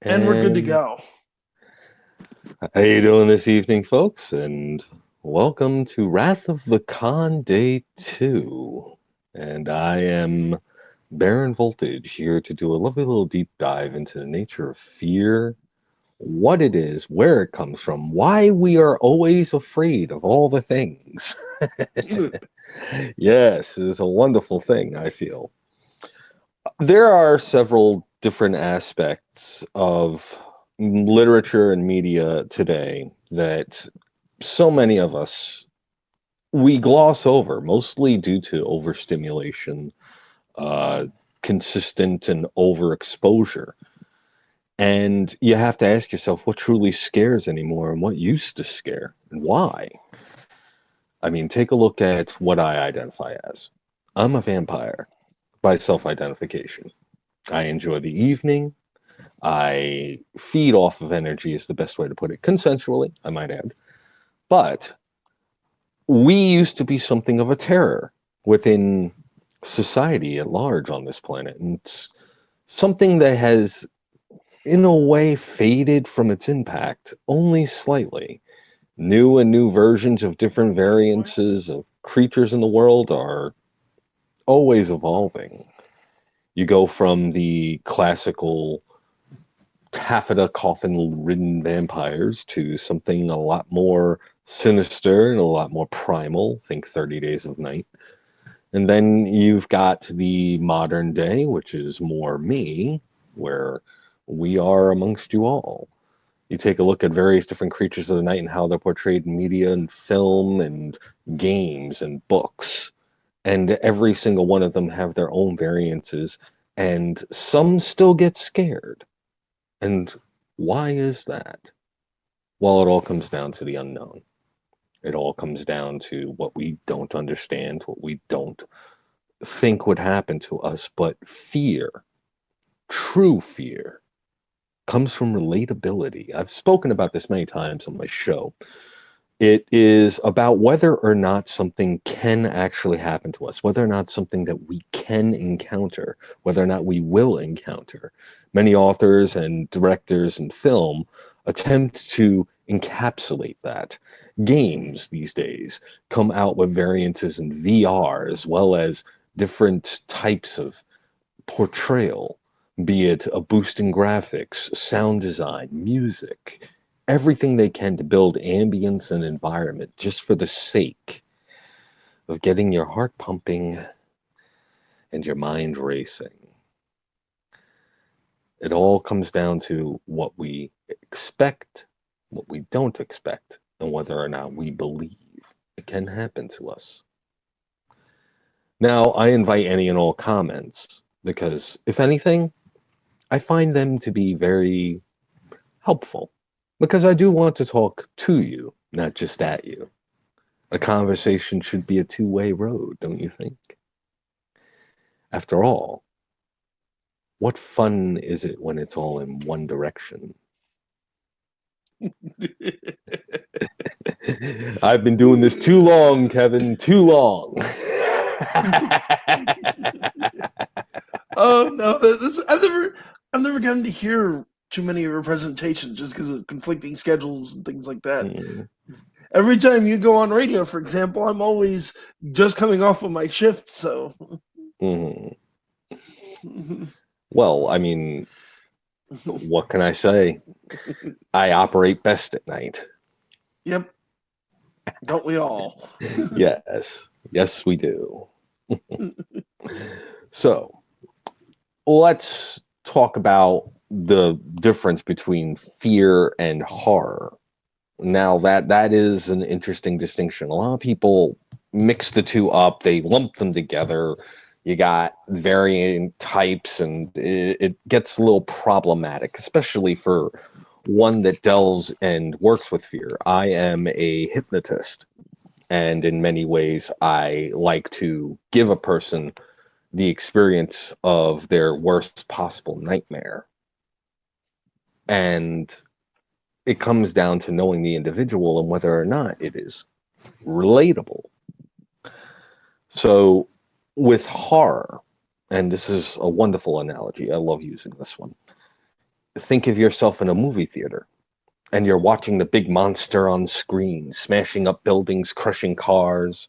And we're good to And go. how you doing this evening, folks? And welcome to Wrath of the Khan Day 2. And I am Baron Voltage here to do a lovely little deep dive into the nature of fear, what it is, where it comes from, why we are always afraid of all the things. Yes, it is a wonderful thing, I feel. There are several different aspects of literature and media today that so many of us we gloss over, mostly due to overstimulation, uh, consistent and overexposure. And you have to ask yourself what truly scares anymore and what used to scare and why. I mean, take a look at what I identify as. I'm a vampire by self identification. I enjoy the evening. I feed off of energy, is the best way to put it, consensually, I might add. But we used to be something of a terror within society at large on this planet. And it's something that has, in a way, faded from its impact only slightly. New and new versions of different variances of creatures in the world are always evolving. You go from the classical taffeta coffin ridden vampires to something a lot more sinister and a lot more primal. Think 30 Days of Night. And then you've got the modern day, which is more me, where we are amongst you all. You take a look at various different creatures of the night and how they're portrayed in media and film and games and books. And every single one of them have their own variances, and some still get scared. And why is that? Well, it all comes down to the unknown. It all comes down to what we don't understand, what we don't think would happen to us. But fear, true fear, comes from relatability. I've spoken about this many times on my show. It is about whether or not something can actually happen to us, whether or not something that we can encounter, whether or not we will encounter. Many authors and directors in film attempt to encapsulate that. Games these days come out with variances in VR as well as different types of portrayal, be it a boost in graphics, sound design, music, everything they can to build ambience and environment just for the sake of getting your heart pumping and your mind racing. It all comes down to what we expect, what we don't expect, and whether or not we believe it can happen to us. Now, I invite any and all comments because, if anything, I find them to be very helpful because I do want to talk to you, not just at you. A conversation should be a two-way road, don't you think? After all, what fun is it when it's all in one direction? I've been doing this too long, Kevin, too long. Oh no, I've never gotten to hear too many of your presentations just because of conflicting schedules and things like that. Mm, Every time you go on radio, for example, I'm always just coming off of my shift, so mhm. Well, I mean, what can I say? I operate best at night. yep, don't we all? Yes, yes, we do. So, let's talk about the difference between fear and horror. Now that is an interesting distinction. A lot of people mix the two up, they lump them together. You got varying types, and it gets a little problematic, especially for one that delves and works with fear. I am a hypnotist, and in many ways, I like to give a person the experience of their worst possible nightmare. And it comes down to knowing the individual and whether or not it is relatable. So, with horror, and this is a wonderful analogy, I love using this one. think of yourself in a movie theater and you're watching the big monster on screen, smashing up buildings, crushing cars,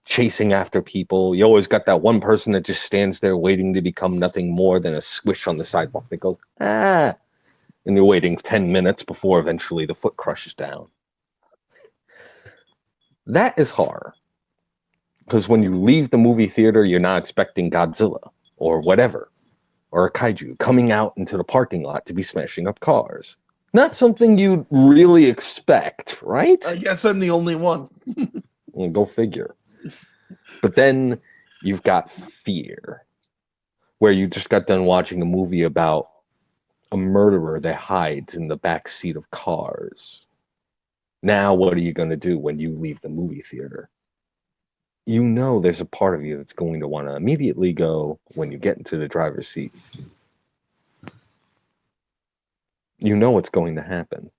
chasing after people. You always got that one person that just stands there waiting to become nothing more than a squish on the sidewalk that goes, ah, and you're waiting 10 minutes before eventually the foot crushes down. That is horror. Because when you leave the movie theater, you're not expecting Godzilla or whatever, or a kaiju coming out into the parking lot to be smashing up cars. Not something you'd really expect, right? I guess I'm the only one. Well, go figure. But then you've got fear, where you just got done watching a movie about a murderer that hides in the back seat of cars. Now, what are you going to do when you leave the movie theater? You know there's a part of you that's going to want to immediately go when you get into the driver's seat. You know what's going to happen.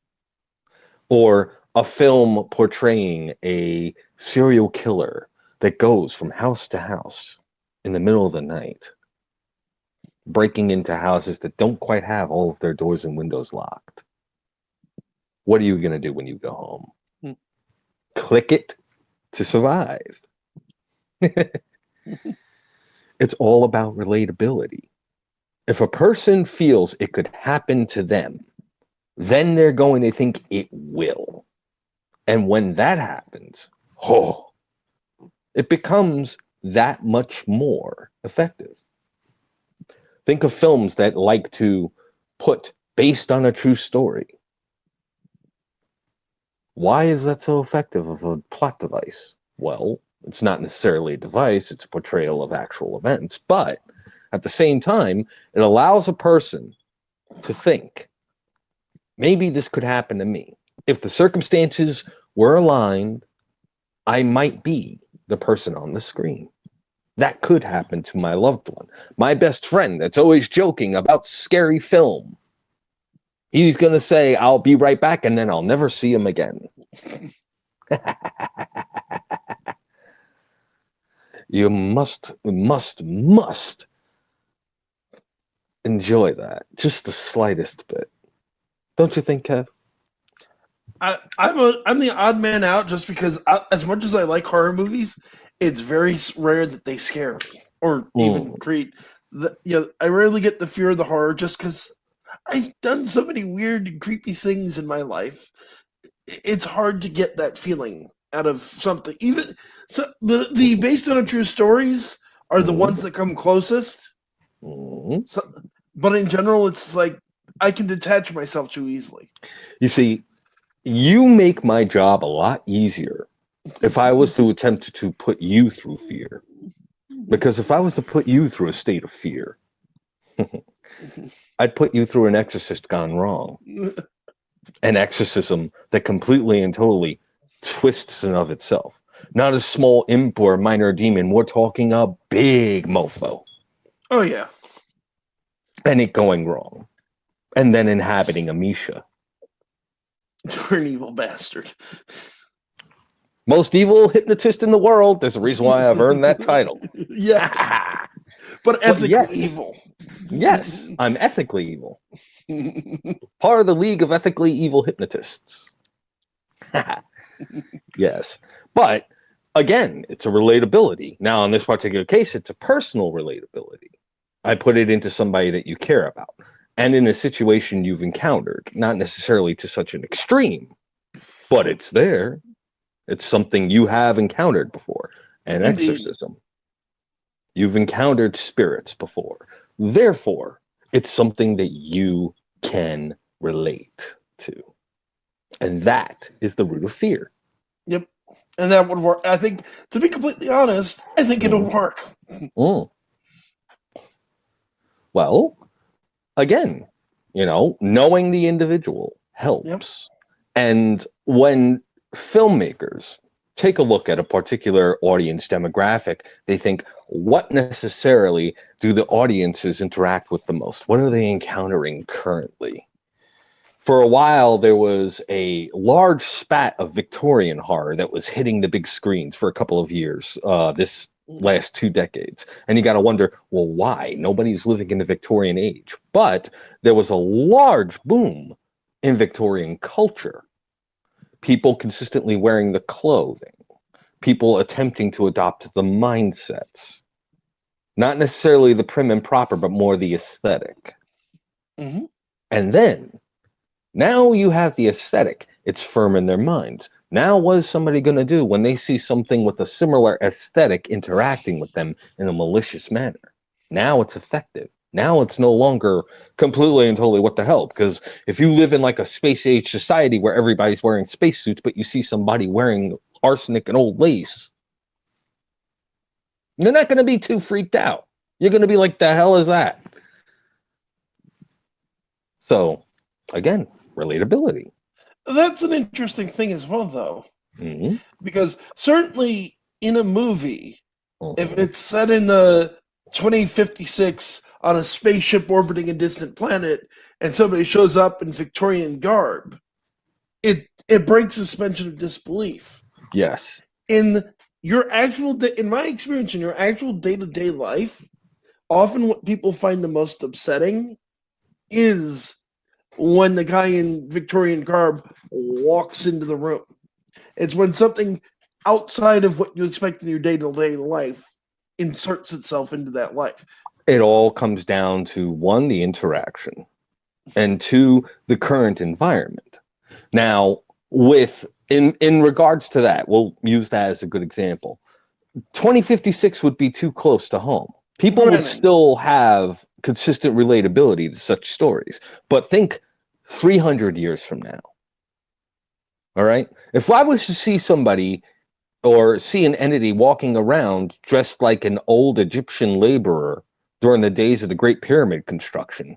Or a film portraying a serial killer that goes from house to house in the middle of the night, breaking into houses that don't quite have all of their doors and windows locked. What are you going to do when you go home? Click it to survive. It's all about relatability. If a person feels it could happen to them, then they're going to think it will. And when that happens, it becomes that much more effective. Think of films that like to put based on a true story. Why is that so effective of a plot device? Well, it's not necessarily a device, it's a portrayal of actual events, but at the same time, it allows a person to think, maybe this could happen to me. If the circumstances were aligned, I might be the person on the screen. That could happen to my loved one. My best friend that's always joking about scary film. He's going to say, I'll be right back, and then I'll never see him again. You must enjoy that. Just the slightest bit. Don't you think, Kev? I'm the odd man out just because as much as I like horror movies, it's very rare that they scare me or even create I rarely get the fear of the horror just because I've done so many weird and creepy things in my life. It's hard to get that feeling out of something. Even so, the based on a true stories are the ones that come closest. So, but in general, it's like I can detach myself too easily. You see, you make my job a lot easier if I was to attempt to put you through fear. Because if I was to put you through a state of fear, I'd put you through an exorcist gone wrong. An exorcism that completely and totally twists and of itself. Not a small imp or minor demon. We're talking a big mofo. Oh, yeah. And it going wrong. And then inhabiting Amisha. You're an evil bastard. Most evil hypnotist in the world. There's a reason why I've earned that title. Yeah. But ethically evil. Yes, I'm ethically evil. Part of the League of Ethically Evil Hypnotists. Yes. But, again, it's a relatability. Now, in this particular case, it's a personal relatability. I put it into somebody that you care about. And in a situation you've encountered. Not necessarily to such an extreme. But it's there. It's something you have encountered before. An exorcism. You've encountered spirits before. Therefore, it's something that you can relate to. And that is the root of fear. Yep. And that would work. I think, to be completely honest, I think it'll work. Well, again, knowing the individual helps. Yep. And when filmmakers take a look at a particular audience demographic, they think, what necessarily do the audiences interact with the most? What are they encountering currently? For a while, there was a large spat of Victorian horror that was hitting the big screens for a couple of years. This last 2 decades. And you got to wonder, well, why? Nobody's living in the Victorian age. But there was a large boom in Victorian culture. People consistently wearing the clothing, people attempting to adopt the mindsets. Not necessarily the prim and proper, but more the aesthetic. Mm-hmm. And then, now you have the aesthetic. It's firm in their minds. Now, what is somebody going to do when they see something with a similar aesthetic interacting with them in a malicious manner? Now it's effective. Now it's no longer completely and totally what the hell. Because if you live in like a space age society where everybody's wearing spacesuits, but you see somebody wearing arsenic and old lace, you're not going to be too freaked out. You're going to be like, the hell is that? So, again, relatability. That's an interesting thing as well, though. Mm-hmm. Because certainly in a movie, Mm-hmm. if it's set in the 2056 on a spaceship orbiting a distant planet and somebody shows up in Victorian garb, it breaks suspension of disbelief. Yes. In my experience, in your actual day-to-day life, often what people find the most upsetting is when the guy in Victorian garb walks into the room. It's when something outside of what you expect in your day-to-day life inserts itself into that life. It all comes down to, one, the interaction, and two, the current environment. Now, in regards to that, we'll use that as a good example. 2056 would be too close to home. People would still have consistent relatability to such stories. But think 300 years from now. All right? If I was to see somebody or see an entity walking around dressed like an old Egyptian laborer during the days of the Great Pyramid construction,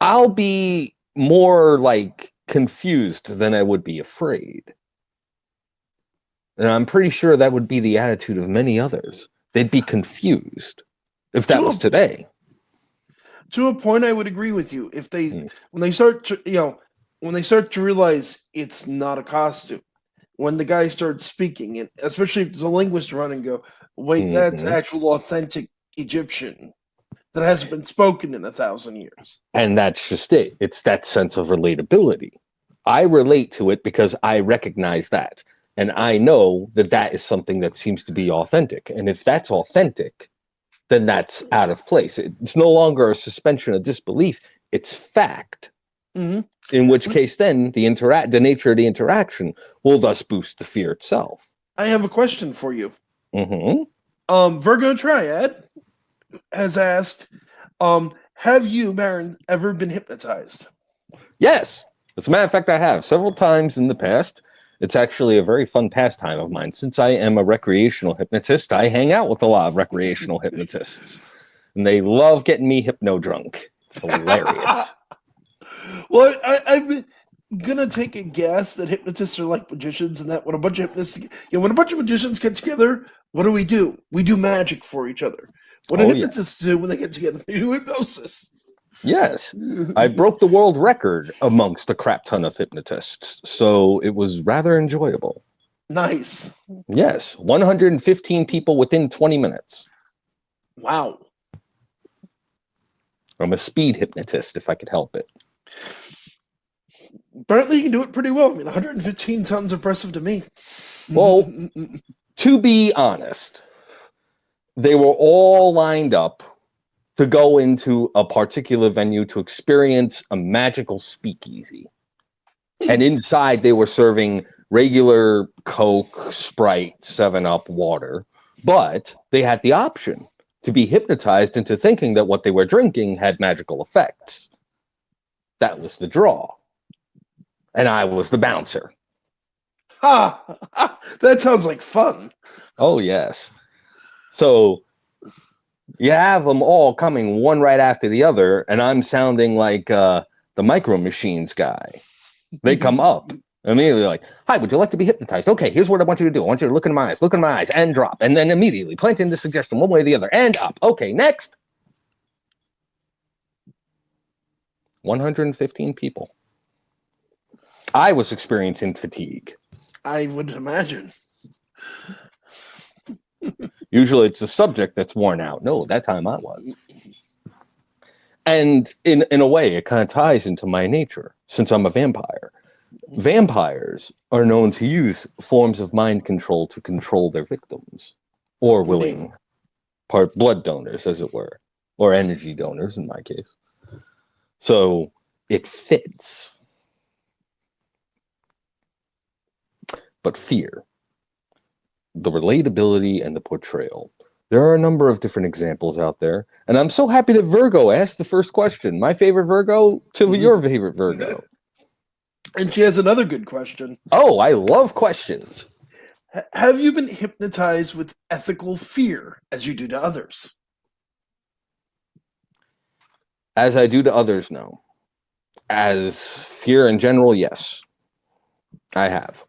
I'll be more like confused than I would be afraid. And I'm pretty sure that would be the attitude of many others. They'd be confused if that was today. To a point, I would agree with you. If they, when they start to realize it's not a costume, when the guy starts speaking, and especially if there's a linguist around and go, wait, that's actual authentic Egyptian that hasn't been spoken in 1,000 years. And that's just it. It's that sense of relatability. I relate to it because I recognize that. And I know that that is something that seems to be authentic. And if that's authentic, then that's out of place. It's no longer a suspension of disbelief. It's fact. Mm-hmm. In which case, then the nature of the interaction will thus boost the fear itself. I have a question for you. Mm-hmm. Virgo Triad has asked, have you, Baron, ever been hypnotized? Yes. As a matter of fact, I have several times in the past. It's actually a very fun pastime of mine. Since I am a recreational hypnotist, I hang out with a lot of recreational hypnotists. And they love getting me hypno-drunk. It's hilarious. Well, I'm gonna take a guess that hypnotists are like magicians, and that when a bunch of magicians get together, what do? We do magic for each other. What do hypnotists do when they get together? They do hypnosis. Yes. I broke the world record amongst a crap ton of hypnotists, so it was rather enjoyable. Nice. Yes. 115 people within 20 minutes. Wow. I'm a speed hypnotist, if I could help it. Apparently you can do it pretty well. I mean, 115 sounds impressive to me. Well, to be honest, they were all lined up to go into a particular venue to experience a magical speakeasy. And inside they were serving regular Coke, Sprite, 7-Up, water. But they had the option to be hypnotized into thinking that what they were drinking had magical effects. That was the draw. And I was the bouncer. Ha! That sounds like fun. Oh, yes. So you have them all coming one right after the other, and I'm sounding like the Micro Machines guy. They come up immediately like, hi, would you like to be hypnotized? Okay, here's what I want you to do. I want you to look in my eyes, and drop. And then immediately plant in the suggestion one way or the other, and up. Okay, next. 115 people. I was experiencing fatigue. I would imagine. Usually it's the subject that's worn out. No, that time I was. And in a way, it kind of ties into my nature, since I'm a vampire. Vampires are known to use forms of mind control to control their victims, or willing blood donors, as it were, or energy donors in my case. So it fits. But fear, the relatability and the portrayal. There are a number of different examples out there, and I'm so happy that Virgo asked the first question. My favorite Virgo to your favorite Virgo. And she has another good question. Oh, I love questions. Have you been hypnotized with ethical fear as you do to others? As I do to others, no. As fear in general, yes. I have.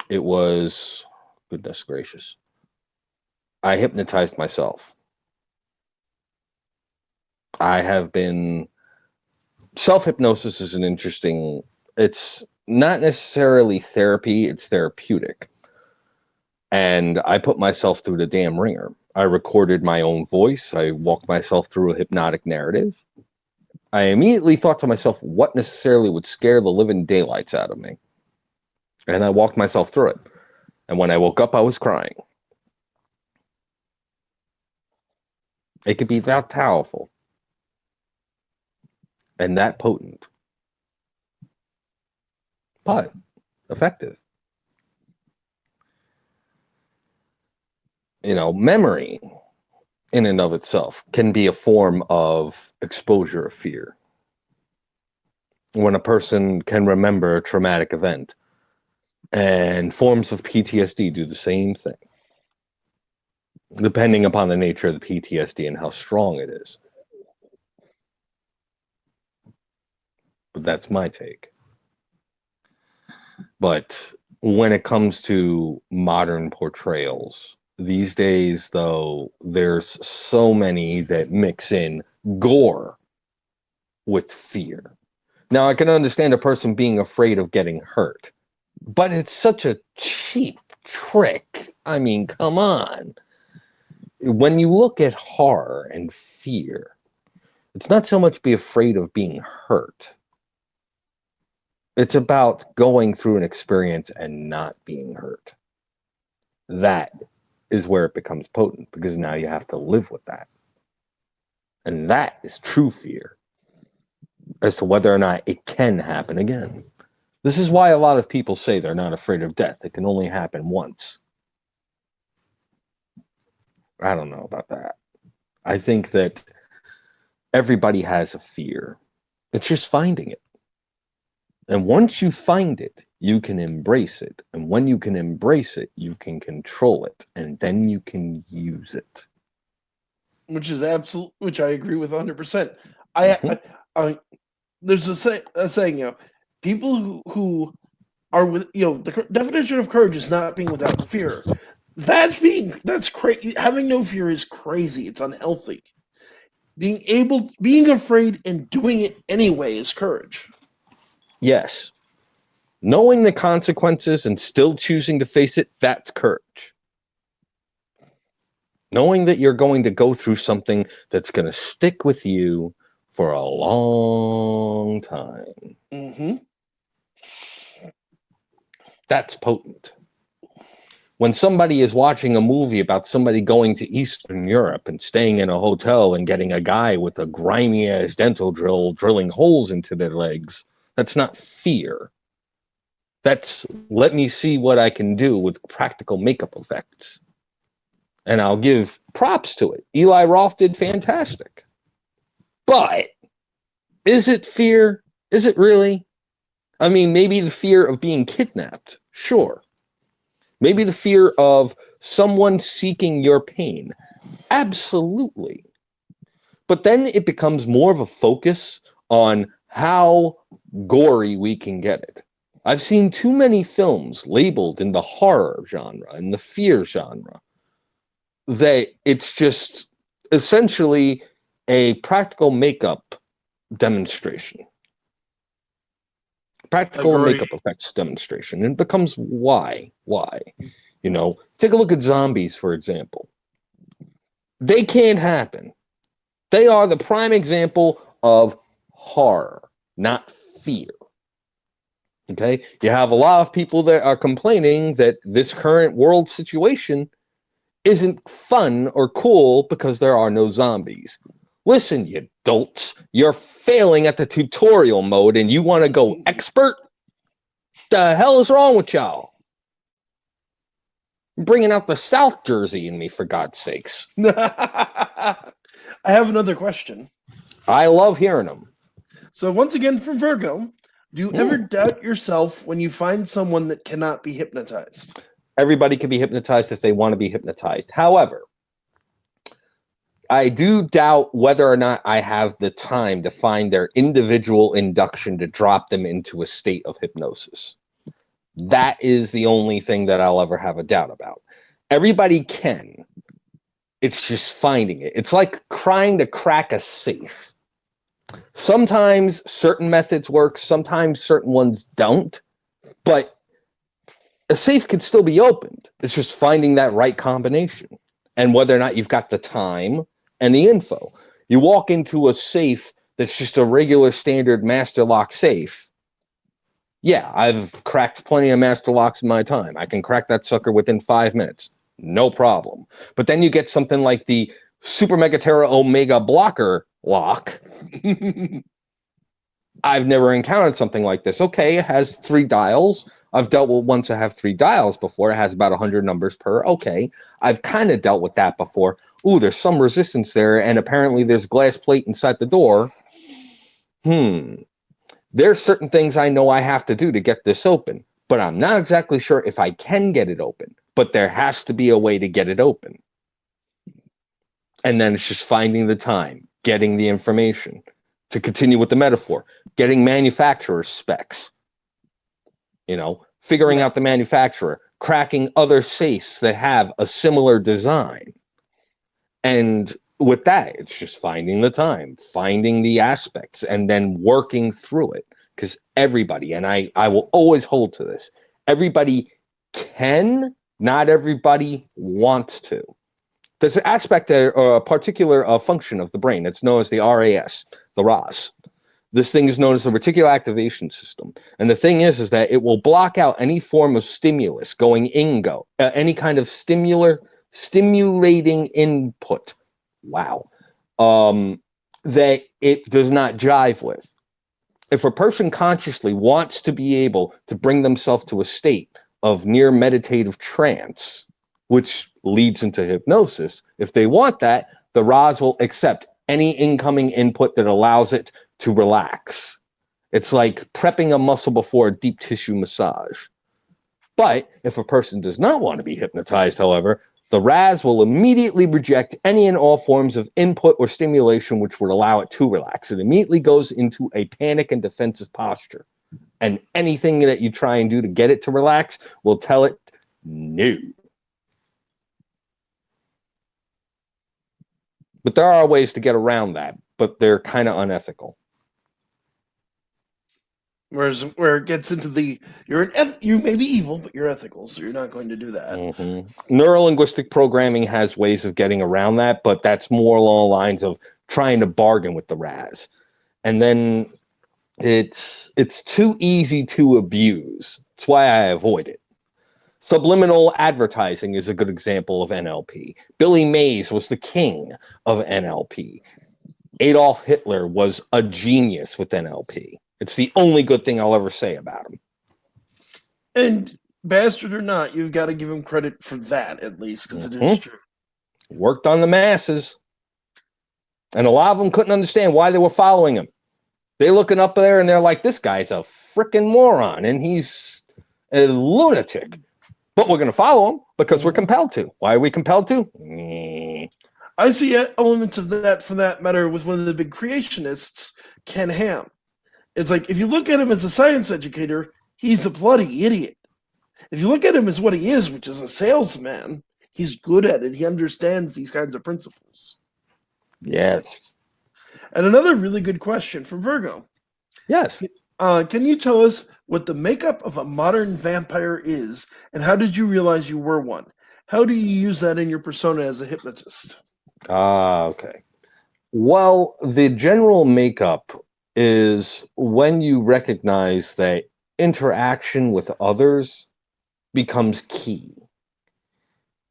It was, goodness gracious, I hypnotized myself. I have been, self-hypnosis is an interesting, it's not necessarily therapy, it's therapeutic. And I put myself through the damn ringer. I recorded my own voice. I walked myself through a hypnotic narrative. I immediately thought to myself, what necessarily would scare the living daylights out of me? And I walked myself through it. And when I woke up, I was crying. It could be that powerful and that potent, but effective. You know, memory in and of itself can be a form of exposure of fear. When a person can remember a traumatic event, and forms of PTSD do the same thing, depending upon the nature of the PTSD and how strong it is. But that's my take. But when it comes to modern portrayals, these days, though, there's so many that mix in gore with fear. Now, I can understand a person being afraid of getting hurt, but it's such a cheap trick. I mean, come on. When you look at horror and fear, it's not so much be afraid of being hurt. It's about going through an experience and not being hurt. That is where it becomes potent, because now you have to live with that. And that is true fear as to whether or not it can happen again. This is why a lot of people say they're not afraid of death. It can only happen once. I don't know about that. I think that everybody has a fear. It's just finding it. And once you find it, you can embrace it. And when you can embrace it, you can control it. And then you can use it. Which is absolute. Which I agree with 100%. There's a saying, you know, people who are with, you know, the definition of courage is not being without fear. That's crazy. Having no fear is crazy. It's unhealthy. Being afraid and doing it anyway is courage. Yes. Knowing the consequences and still choosing to face it, that's courage. Knowing that you're going to go through something that's going to stick with you for a long time. Mm-hmm. That's potent. When somebody is watching a movie about somebody going to Eastern Europe and staying in a hotel and getting a guy with a grimy-ass dental drill drilling holes into their legs, that's not fear. That's, let me see what I can do with practical makeup effects. And I'll give props to it. Eli Roth did fantastic. But is it fear? Is it really? I mean, maybe the fear of being kidnapped. Sure. Maybe the fear of someone seeking your pain. Absolutely. But then it becomes more of a focus on how gory we can get it. I've seen too many films labeled in the horror genre, in the fear genre, that it's just essentially a practical makeup demonstration. Practical makeup effects demonstration. And it becomes why? Why? Take a look at zombies, for example. They can't happen. They are the prime example of horror, not fear. Okay? You have a lot of people that are complaining that this current world situation isn't fun or cool because there are no zombies. Listen, you dolts, you're failing at the tutorial mode and you want to go expert? The hell is wrong with y'all? You're bringing out the South Jersey in me, for God's sakes. I have another question. I love hearing them. So once again from Virgo, do you ever doubt yourself when you find someone that cannot be hypnotized? Everybody can be hypnotized if they want to be hypnotized. However, I do doubt whether or not I have the time to find their individual induction to drop them into a state of hypnosis. That is the only thing that I'll ever have a doubt about. Everybody can. It's just finding it. It's like trying to crack a safe. Sometimes certain methods work, sometimes certain ones don't, but a safe could still be opened. It's just finding that right combination and whether or not you've got the time and the info. You walk into a safe that's just a regular standard master lock safe. Yeah, I've cracked plenty of master locks in my time. I can crack that sucker within 5 minutes. No problem. But then you get something like the Super Mega Terra Omega blocker lock. I've never encountered something like this. Okay, it has 3 dials. I've dealt with ones that have 3 dials before. It has about 100 numbers per. Okay, I've kind of dealt with that before. Ooh, there's some resistance there, and apparently there's glass plate inside the door. There's certain things I know I have to do to get this open, but I'm not exactly sure if I can get it open. But there has to be a way to get it open. And then it's just finding the time, getting the information. To continue with the metaphor, getting manufacturer's specs. Figuring out the manufacturer, cracking other safes that have a similar design. And with that, it's just finding the time, finding the aspects, and then working through it. Because everybody, and I will always hold to this, everybody can, not everybody wants to. There's an aspect or a particular function of the brain that's known as the RAS, the RAS. This thing is known as the reticular activation system. And the thing is that it will block out any form of stimulus going any kind of stimulating input. Wow. That it does not jive with. If a person consciously wants to be able to bring themselves to a state of near meditative trance, which leads into hypnosis, if they want that, the RAS will accept any incoming input that allows it to relax. It's like prepping a muscle before a deep tissue massage. But if a person does not want to be hypnotized, however, the RAS will immediately reject any and all forms of input or stimulation which would allow it to relax. It immediately goes into a panic and defensive posture. And anything that you try and do to get it to relax will tell it no. But there are ways to get around that, but they're kind of unethical. Whereas where it gets into you may be evil, but you're ethical, so you're not going to do that. Neurolinguistic programming has ways of getting around that, but that's more along the lines of trying to bargain with the RAS. And then it's too easy to abuse. That's why I avoid it. Subliminal advertising is a good example of NLP. Billy Mays was the king of NLP. Adolf Hitler was a genius with NLP. It's the only good thing I'll ever say about him. And bastard or not, you've got to give him credit for that, at least, because it is true. Worked on the masses. And a lot of them couldn't understand why they were following him. They're looking up there and they're like, this guy's a freaking moron and he's a lunatic. But we're going to follow him because we're compelled to. Why are we compelled to? I see elements of that, for that matter, with one of the big creationists, Ken Ham. It's like, if you look at him as a science educator, he's a bloody idiot. If you look at him as what he is, which is a salesman, he's good at it. He understands these kinds of principles. Yes. And another really good question from Virgo. Yes. Can you tell us what the makeup of a modern vampire is, and how did you realize you were one? How do you use that in your persona as a hypnotist? Ah, okay. Well, the general makeup is when you recognize that interaction with others becomes key.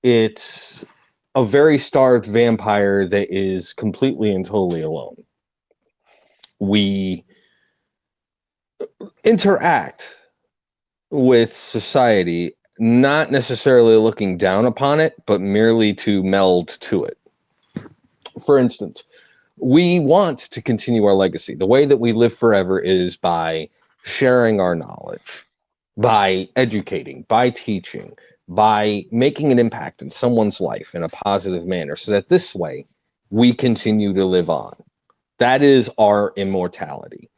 It's a very starved vampire that is completely and totally alone. We interact with society, not necessarily looking down upon it, but merely to meld to it. For instance, we want to continue our legacy. The way that we live forever is by sharing our knowledge, by educating, by teaching, by making an impact in someone's life in a positive manner, so that this way we continue to live on. That is our immortality.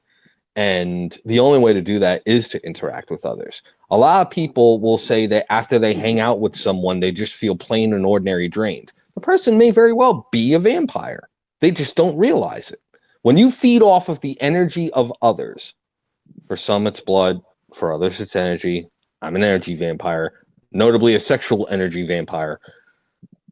And the only way to do that is to interact with others. A lot of people will say that after they hang out with someone, they just feel plain and ordinary drained. The person may very well be a vampire. They just don't realize it. When you feed off of the energy of others, for some it's blood, for others it's energy. I'm an energy vampire, notably a sexual energy vampire.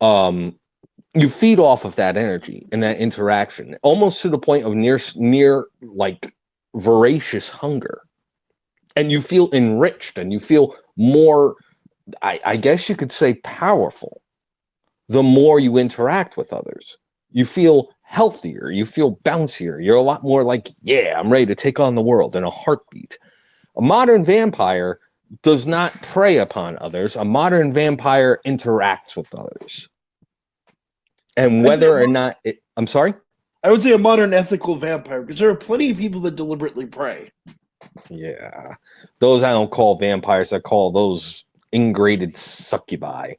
You feed off of that energy and that interaction, almost to the point of near like voracious hunger. And you feel enriched and you feel more, I guess you could say, powerful the more you interact with others. You feel healthier, you feel bouncier, you're a lot more like, yeah, I'm ready to take on the world in a heartbeat. A modern vampire does not prey upon others. A modern vampire interacts with others. And whether or not I'm sorry? I would say a modern ethical vampire, because there are plenty of people that deliberately prey. Yeah. Those I don't call vampires, I call those ingraded succubi.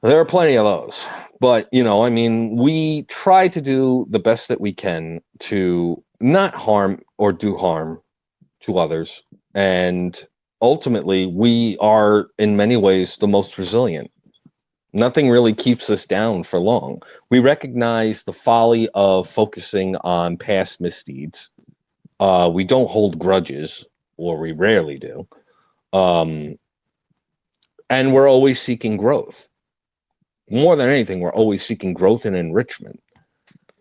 There are plenty of those. But, I mean, we try to do the best that we can to not harm or do harm to others. And ultimately, we are, in many ways, the most resilient. Nothing really keeps us down for long. We recognize the folly of focusing on past misdeeds. We don't hold grudges, or we rarely do. And we're always seeking growth. More than anything, we're always seeking growth and enrichment.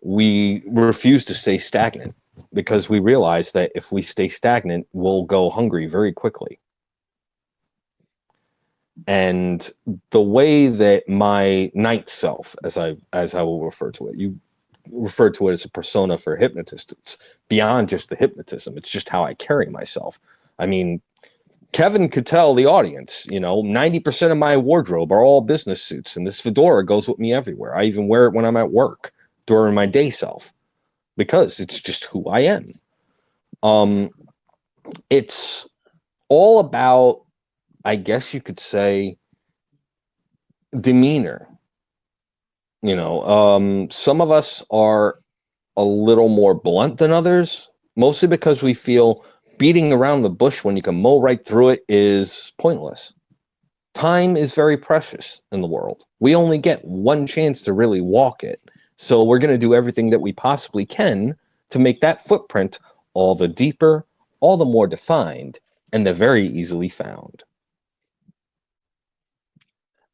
We refuse to stay stagnant because we realize that if we stay stagnant, we'll go hungry very quickly. And the way that my night self, as I will refer to it, you refer to it as a persona for a hypnotist. It's beyond just the hypnotism. It's just how I carry myself. I mean, Kevin could tell the audience, 90% of my wardrobe are all business suits, and this fedora goes with me everywhere. I even wear it when I'm at work during my day self because it's just who I am. It's all about, I guess you could say, demeanor. Some of us are a little more blunt than others, mostly because we feel beating around the bush when you can mow right through it is pointless. Time is very precious in the world. We only get one chance to really walk it. So we're going to do everything that we possibly can to make that footprint all the deeper, all the more defined, and the very easily found.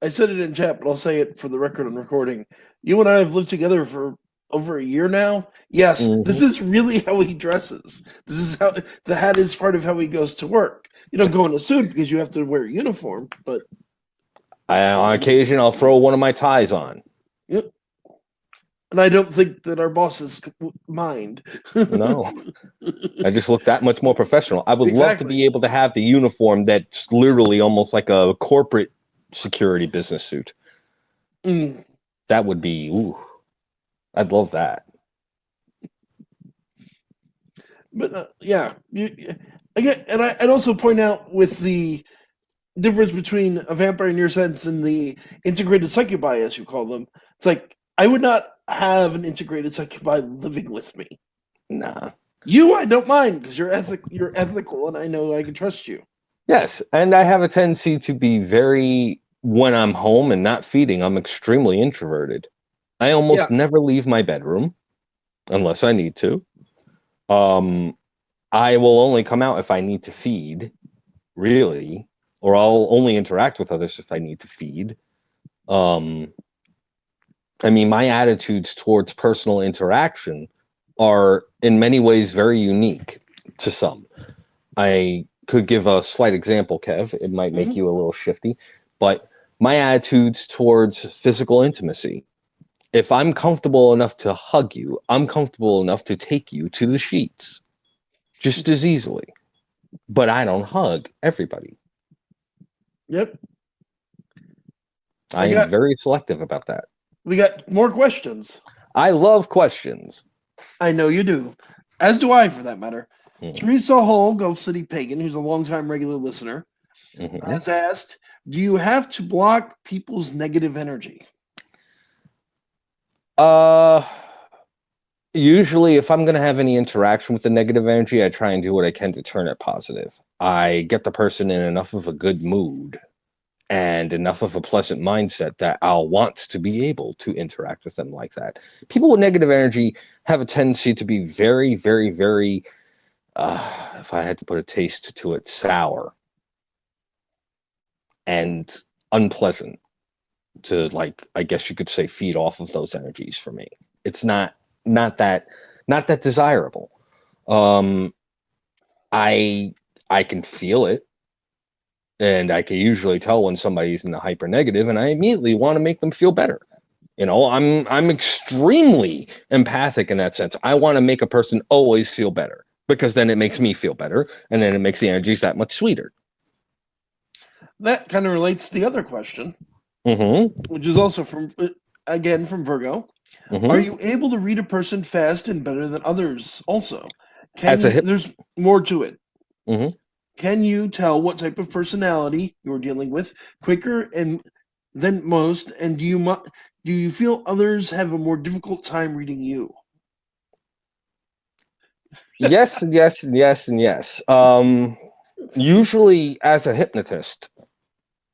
I said it in chat, but I'll say it for the record on recording. You and I have lived together for over a year now. Yes, This is really how he dresses. This is how the hat is part of how he goes to work. You don't go in a suit because you have to wear a uniform, but on occasion, I'll throw one of my ties on. Yep. And I don't think that our bosses mind. No. I just look that much more professional. I would love to be able to have the uniform that's literally almost like a corporate security business suit. That would be, I'd love that. But again, and I'd also point out with the difference between a vampire in your sense and the integrated succubi, as you call them. It's like I would not have an integrated succubi living with me. Nah. You, I don't mind because you're ethical, and I know I can trust you. Yes, and I have a tendency to be very, when I'm home and not feeding, I'm extremely introverted. I almost never leave my bedroom unless I need to. I will only come out if I need to feed, really, or I'll only interact with others if I need to feed. Um, I mean, my attitudes towards personal interaction are in many ways very unique to some. I could give a slight example, Kev. It might make Mhm. you a little shifty, but my attitudes towards physical intimacy. If I'm comfortable enough to hug you, I'm comfortable enough to take you to the sheets just as easily. But I don't hug everybody. Yep. I I am got. very selective about that. We got more questions. I love questions. I know you do, as do I, for that matter. Mm-hmm. Teresa Hall, Gulf City Pagan, who's a longtime regular listener, Mm-hmm. has asked, "Do you have to block people's negative energy?" Uh, Usually, if I'm going to have any interaction with the negative energy, I try and do what I can to turn it positive. I get the person in enough of a good mood and enough of a pleasant mindset that I'll want to be able to interact with them like that. People with negative energy have a tendency to be very, very, very, if I had to put a taste to it, sour and unpleasant to, like, I guess you could say, feed off of those energies for me. It's not that not that desirable. Um, I I can feel it, and I can usually tell when somebody's in the hyper negative, and I immediately want to make them feel better. I'm extremely empathic in that sense. I want to make a person always feel better because then it makes me feel better, and then it makes the energies that much sweeter. That kind of relates to the other question, Mm-hmm. which is also from Virgo. Are Mm-hmm. you able to read a person fast and better than others? Also, can As a you? hip. There's more to it. Mm-hmm. Can you tell what type of personality you're dealing with quicker and than most? And do you feel others have a more difficult time reading you? Yes, and yes, and yes, and yes. Usually, as a hypnotist,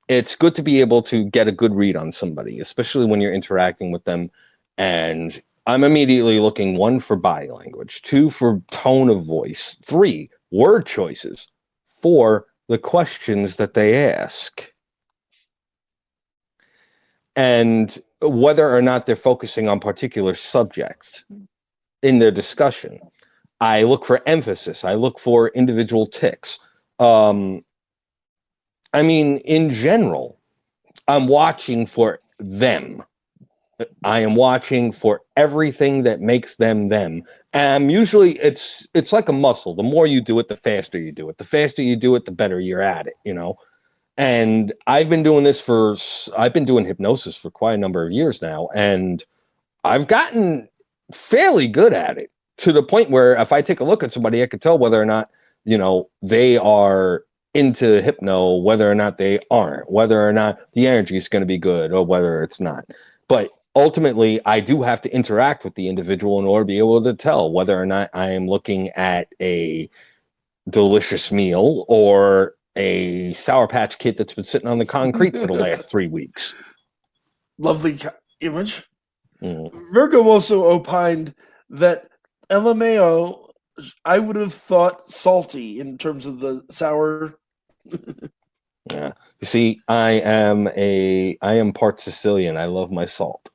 it's good to be able to get a good read on somebody, especially when you're interacting with them. And I'm immediately looking, one, for body language, two, for tone of voice, three, word choices, four, the questions that they ask, and whether or not they're focusing on particular subjects in their discussion. I look for emphasis. I look for individual ticks. Um, I mean, in general, I'm watching for them. I am watching for everything that makes them them. And usually it's like a muscle. The more you do it, the faster you do it. The faster you do it, the better you're at it. And I've been doing hypnosis for quite a number of years now, and I've gotten fairly good at it to the point where if I take a look at somebody, I could tell whether or not, they are into hypno, whether or not they aren't, whether or not the energy is going to be good or whether it's not. But ultimately, I do have to interact with the individual in order to be able to tell whether or not I am looking at a delicious meal or a Sour Patch Kid that's been sitting on the concrete for the last 3 weeks. Lovely image. Mm, Virgo also opined that LMAO, I would have thought salty in terms of the sour. yeah. You see, I am part Sicilian. I love my salt.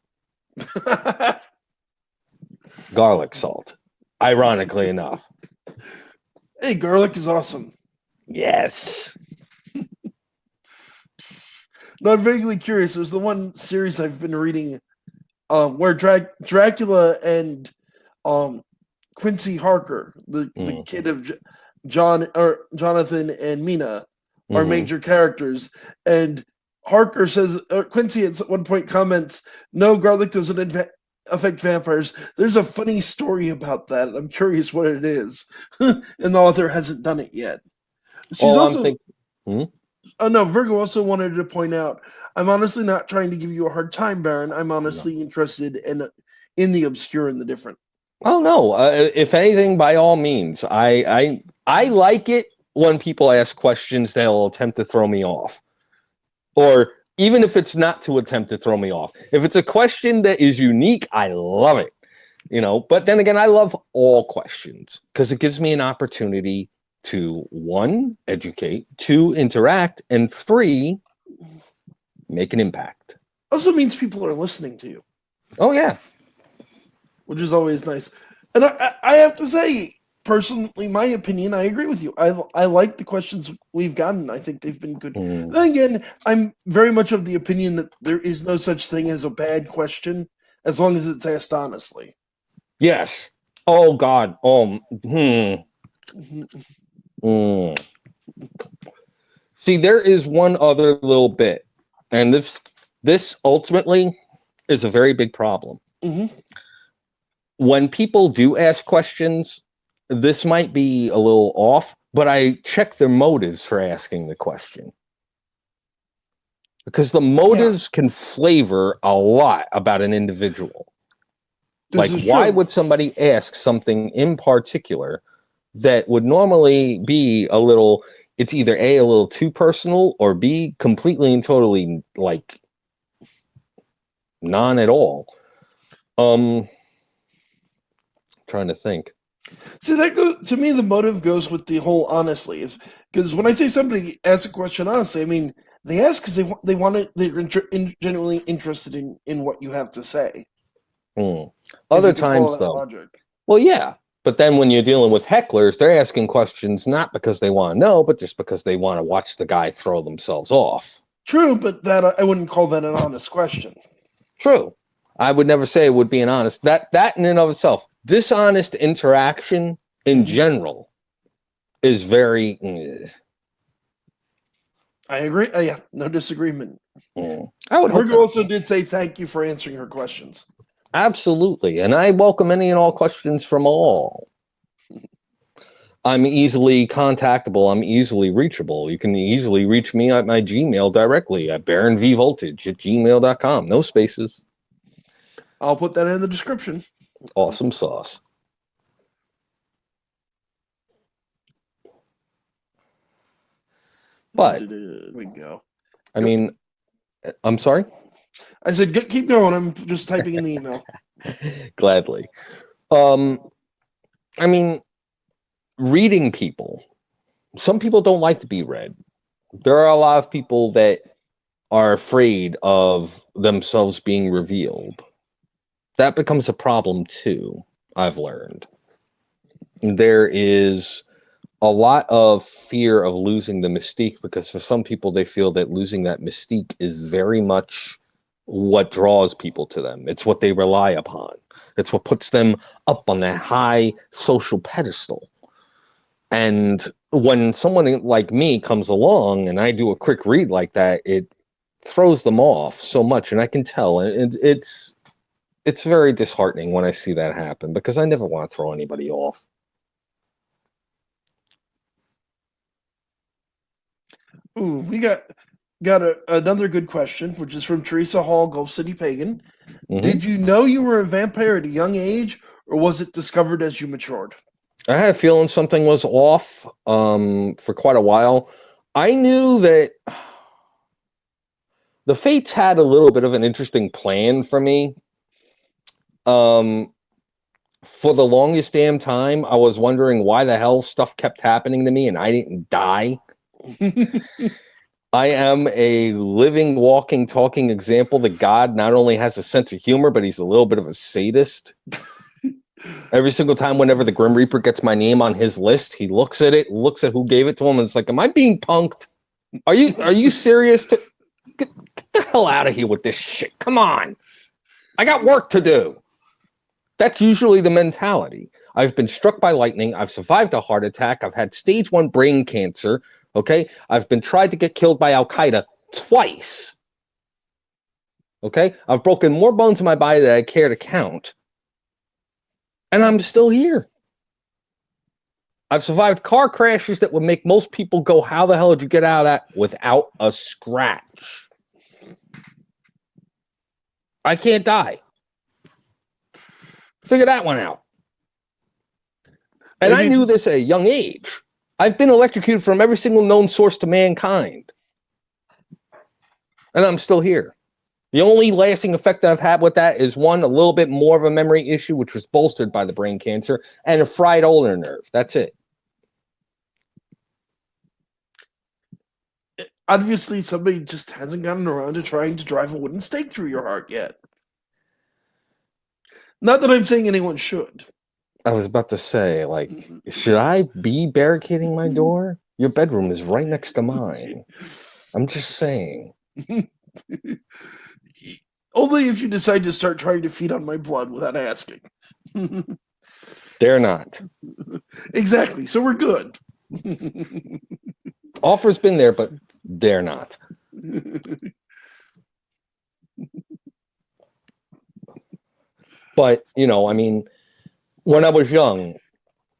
Garlic salt. Ironically enough. Hey, garlic is awesome. Yes. No, I'm vaguely curious. There's the one series I've been reading where Dracula and um, Quincy Harker, the Mm, kid of John or Jonathan and Mina, are hmm. major characters. And Harker says, Quincy at one point comments, "No, garlic doesn't affect vampires." There's a funny story about that. I'm curious what it is, and the author hasn't done it yet. She's All I'm also thinking. Hmm? Oh no, Virgo also wanted to point out, I'm honestly not trying to give you a hard time, Baron. I'm No. honestly interested in the obscure and the different. Oh no. If anything, by all means, I like it when people ask questions that'll attempt to throw me off, or even if it's not to attempt to throw me off. If it's a question that is unique, I love it. But then again, I love all questions because it gives me an opportunity to, one, educate, two, interact, and three, make an impact. Also means people are listening to you. Oh, yeah. Which is always nice. And I have to say, personally, my opinion, I agree with you. I like the questions we've gotten. I think they've been good. Then again, I'm very much of the opinion that there is no such thing as a bad question as long as it's asked honestly. Yes. Oh, God. See, there is one other little bit, and this ultimately is a very big problem. When people do ask questions, this might be a little off, but I check their motives for asking the question. Because the motives can flavor a lot about an individual. Like, why would somebody ask something in particular that would normally be a little, it's either A, a little too personal, or B, completely and totally, like, none at all. Trying to think. See, that goes to me. The motive goes with the whole honestly, because when I say somebody asks a question honestly, I mean they ask because they want it. They're genuinely interested in what you have to say. Other times, though, logic. Well, yeah, but then when you're dealing with hecklers, they're asking questions not because they want to know, but just because they want to watch the guy throw themselves off. True, but that I wouldn't call that an honest question. True, I would never say it would be an honest. That in and of itself, dishonest interaction in general is very. I agree. Yeah, no disagreement. I would. Virgo also did say thank you for answering her questions. Absolutely, and I welcome any and all questions from all. I'm easily contactable. I'm easily reachable. You can easily reach me at my Gmail directly at baronvvoltage@gmail.com. No spaces. I'll put that in the description. Awesome sauce. But we go. I mean, I'm sorry? I said keep going. I'm just typing in the email. Gladly. I mean, reading people. Some people don't like to be read. There are a lot of people that are afraid of themselves being revealed. That becomes a problem too, I've learned. There is a lot of fear of losing the mystique because for some people they feel that losing that mystique is very much what draws people to them. It's what they rely upon. It's what puts them up on that high social pedestal. And when someone like me comes along and I do a quick read like that, it throws them off so much, and I can tell. And it's very disheartening when I see that happen because I never want to throw anybody off. Ooh, we got another good question, which is from Teresa Hall, Gulf City Pagan. Did you know you were a vampire at a young age, or was it discovered as you matured? I had a feeling something was off for quite a while. I knew that the Fates had a little bit of an interesting plan for me. For the longest damn time, I was wondering why the hell stuff kept happening to me and I didn't die. I am a living, walking, talking example that God not only has a sense of humor, but he's a little bit of a sadist. Every single time whenever the Grim Reaper gets my name on his list, he looks at it, looks at who gave it to him, and it's like, am I being punked? Are you serious? Get the hell out of here with this shit. Come on. I got work to do. That's usually the mentality. I've been struck by lightning. I've survived a heart attack. I've had stage 1 brain cancer. Okay? I've been tried to get killed by Al-Qaeda twice. Okay? I've broken more bones in my body than I care to count. And I'm still here. I've survived car crashes that would make most people go, how the hell did you get out of that without a scratch? I can't die. Figure that one out. And I knew this at a young age. I've been electrocuted from every single known source to mankind. And I'm still here. The only lasting effect that I've had with that is one, a little bit more of a memory issue, which was bolstered by the brain cancer, and a fried ulnar nerve. That's it. Obviously, somebody just hasn't gotten around to trying to drive a wooden stake through your heart yet. Not that I'm saying anyone should. I was about to say, like, should I be barricading my door? Your bedroom is right next to mine. I'm just saying. Only if you decide to start trying to feed on my blood without asking. Dare not. Exactly. So we're good. Offer's been there, but dare not. But, I mean, when I was young,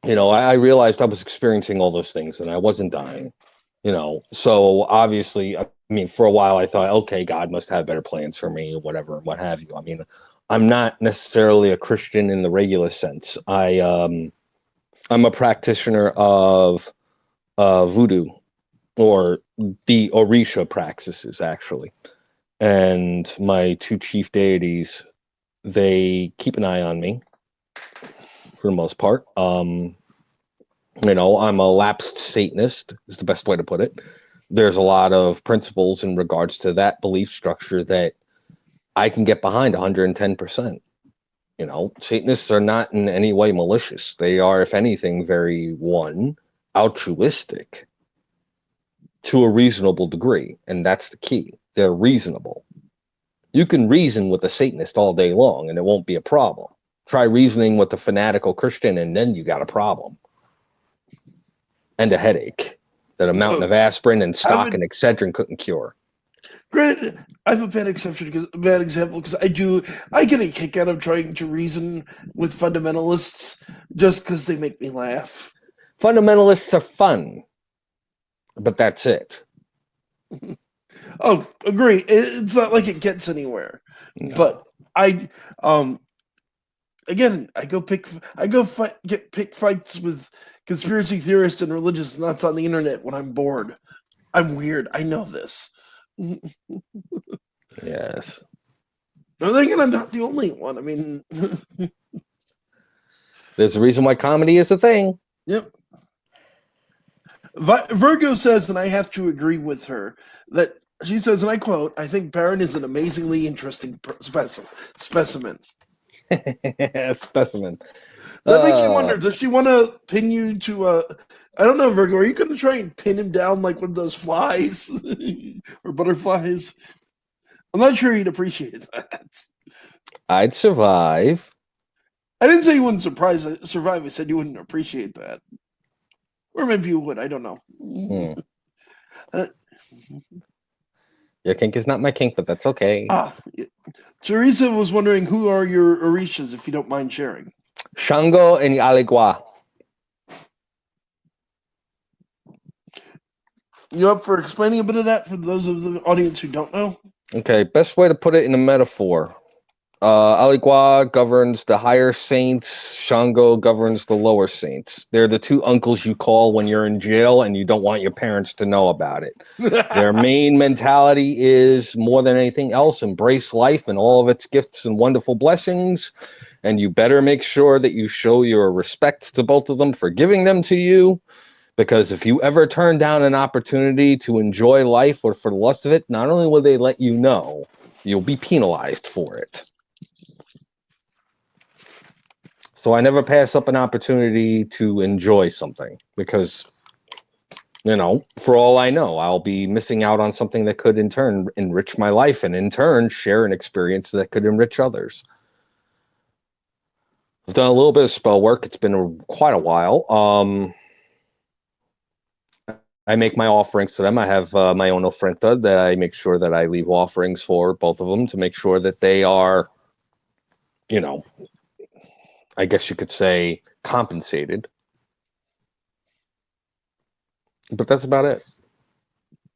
I realized I was experiencing all those things and I wasn't dying, So obviously, I mean, for a while I thought, okay, God must have better plans for me, whatever, what have you. I mean, I'm not necessarily a Christian in the regular sense. I'm a practitioner of voodoo, or the Orisha practices, actually. And my two chief deities, they keep an eye on me for the most part. I'm a lapsed Satanist, is the best way to put it. There's a lot of principles in regards to that belief structure that I can get behind 110%. Satanists are not in any way malicious. They are, if anything, very, altruistic to a reasonable degree. And that's the key. They're reasonable. You can reason with a Satanist all day long and it won't be a problem. Try reasoning with a fanatical Christian and then you got a problem. And a headache that a mountain of aspirin and stock and Excedrin couldn't cure. Granted, I have a bad example because I get a kick out of trying to reason with fundamentalists just because they make me laugh. Fundamentalists are fun, but that's it. Oh, agree. It's not like it gets anywhere. No. But I pick fights with conspiracy theorists and religious nuts on the internet when I'm bored. I'm weird. I know this. Yes. I'm thinking I'm not the only one. I mean, there's a reason why comedy is a thing. Yep. Virgo says, and I have to agree with her, that she says, and I quote, "I think Baron is an amazingly interesting specimen." Specimen. That makes me wonder, does she want to pin you to I don't know, Virgo, are you going to try and pin him down like one of those flies or butterflies? I'm not sure he'd appreciate that. I'd survive. I didn't say you wouldn't survive. I said you wouldn't appreciate that. Or maybe you would. I don't know. Your kink is not my kink, but that's okay. Teresa was wondering, who are your Orishas, if you don't mind sharing? Shango and Aligua. You up for explaining a bit of that for those of the audience who don't know? Okay, best way to put it in a metaphor. Aligua governs the higher saints. Shango governs the lower saints. They're the two uncles you call when you're in jail and you don't want your parents to know about it. Their main mentality is, more than anything else, embrace life and all of its gifts and wonderful blessings. And you better make sure that you show your respect to both of them for giving them to you. Because if you ever turn down an opportunity to enjoy life or for the lust of it, not only will they let you know, you'll be penalized for it. So I never pass up an opportunity to enjoy something because, for all I know, I'll be missing out on something that could in turn enrich my life and in turn share an experience that could enrich others. I've done a little bit of spell work. It's been quite a while. I make my offerings to them. I have my own ofrenda that I make sure that I leave offerings for both of them to make sure that they are, I guess you could say, compensated. But that's about it.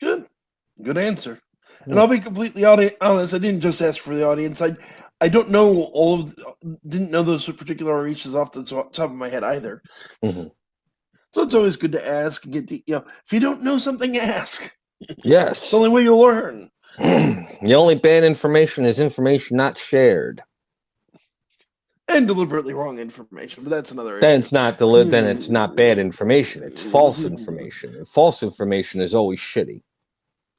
Good answer. And I'll be completely honest. I didn't just ask for the audience. I don't know didn't know those particular Orishas off the top of my head either. Mm-hmm. So it's always good to ask and get if you don't know something, ask. Yes. It's the only way you'll learn. The only bad information is information not shared. And deliberately wrong information, but that's another Then issue. it's not bad information. It's false information. And false information is always shitty.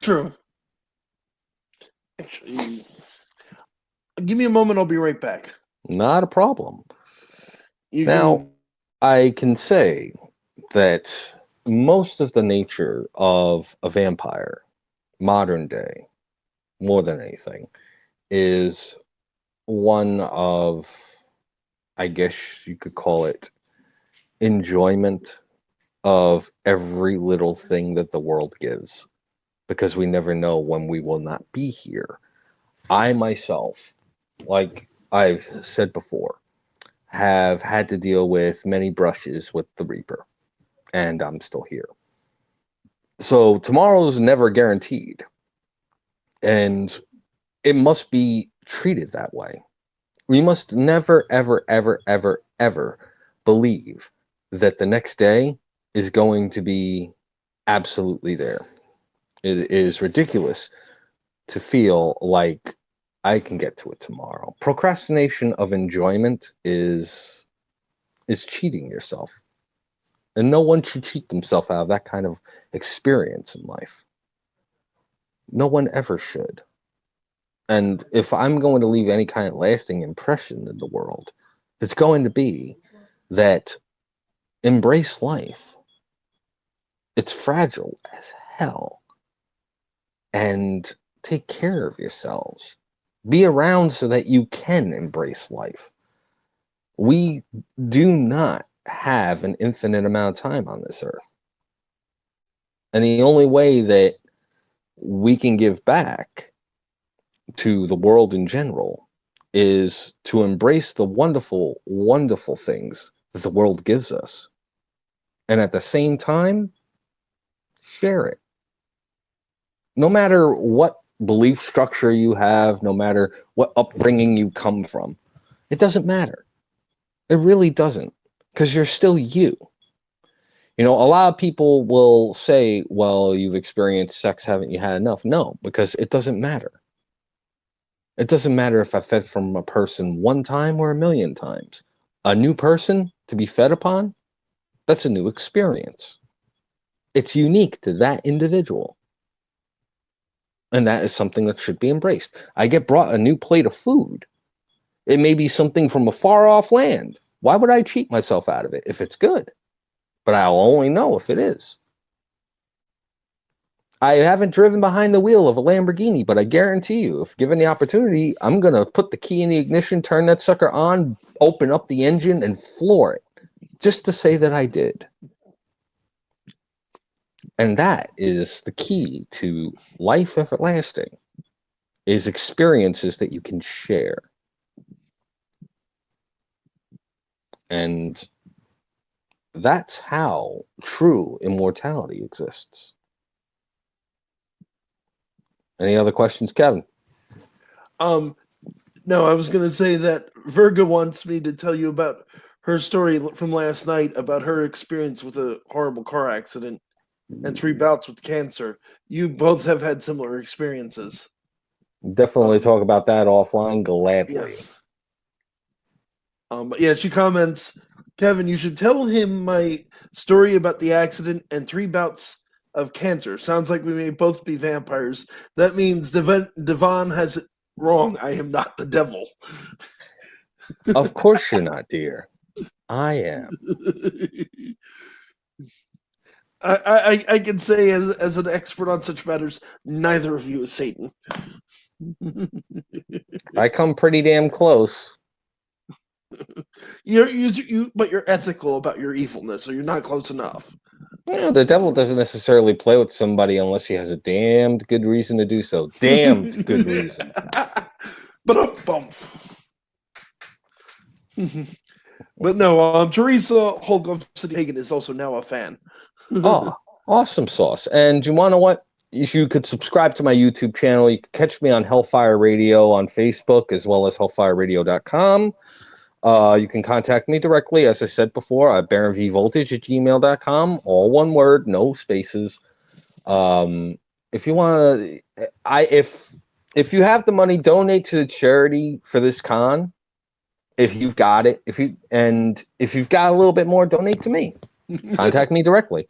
True. Actually, give me a moment. I'll be right back. Not a problem. You Now, can... I can say that most of the nature of a vampire, modern day, more than anything, is one of, I guess you could call it, enjoyment of every little thing that the world gives, because we never know when we will not be here. I myself, like I've said before, have had to deal with many brushes with the Reaper, and I'm still here. So tomorrow's never guaranteed, and it must be treated that way. We must never, ever, ever, ever, ever believe that the next day is going to be absolutely there. It is ridiculous to feel like I can get to it tomorrow. Procrastination of enjoyment is cheating yourself. And no one should cheat themselves out of that kind of experience in life. No one ever should. And if I'm going to leave any kind of lasting impression in the world, it's going to be that embrace life. It's fragile as hell. And take care of yourselves. Be around so that you can embrace life. We do not have an infinite amount of time on this earth. And the only way that we can give back to the world in general is to embrace the wonderful, wonderful things that the world gives us. And at the same time, share it. No matter what belief structure you have, no matter what upbringing you come from, it doesn't matter. It really doesn't, because you're still you. You know, a lot of people will say, well, you've experienced sex, haven't you had enough? No, because it doesn't matter. It doesn't matter if I fed from a person one time or a million times. A new person to be fed upon, that's a new experience. It's unique to that individual. And that is something that should be embraced. I get brought a new plate of food. It may be something from a far off land. Why would I cheat myself out of it if it's good? But I'll only know if it is. I haven't driven behind the wheel of a Lamborghini, but I guarantee you, if given the opportunity, I'm going to put the key in the ignition, turn that sucker on, open up the engine, and floor it, just to say that I did. And that is the key to life everlasting, is experiences that you can share. And that's how true immortality exists. Any other questions, Kevin? No, I was going to say that Virga wants me to tell you about her story from last night about her experience with a horrible car accident and 3 bouts with cancer. You both have had similar experiences. Definitely talk about that offline gladly. Yes. But yeah, she comments, Kevin, you should tell him my story about the accident and 3 bouts of cancer. Sounds like we may both be vampires. That means Devon has it wrong. I am not the devil. Of course you're not, dear. I am. I can say as an expert on such matters, neither of you is Satan. I come pretty damn close. But you're ethical about your evilness, so you're not close enough. Yeah, the devil doesn't necessarily play with somebody unless he has a damned good reason to do so. Damned good reason. But a bump. But no, Teresa Holgov City Hagen is also now a fan. Oh, awesome sauce. And you want to know what? If you could subscribe to my YouTube channel, you can catch me on Hellfire Radio on Facebook as well as hellfireradio.com. You can contact me directly, as I said before, at baronvvoltage@gmail.com. All one word, no spaces. And If you want to, if you have the money, donate to the charity for this con. If you've got it, if you've got a little bit more, donate to me. Contact me directly.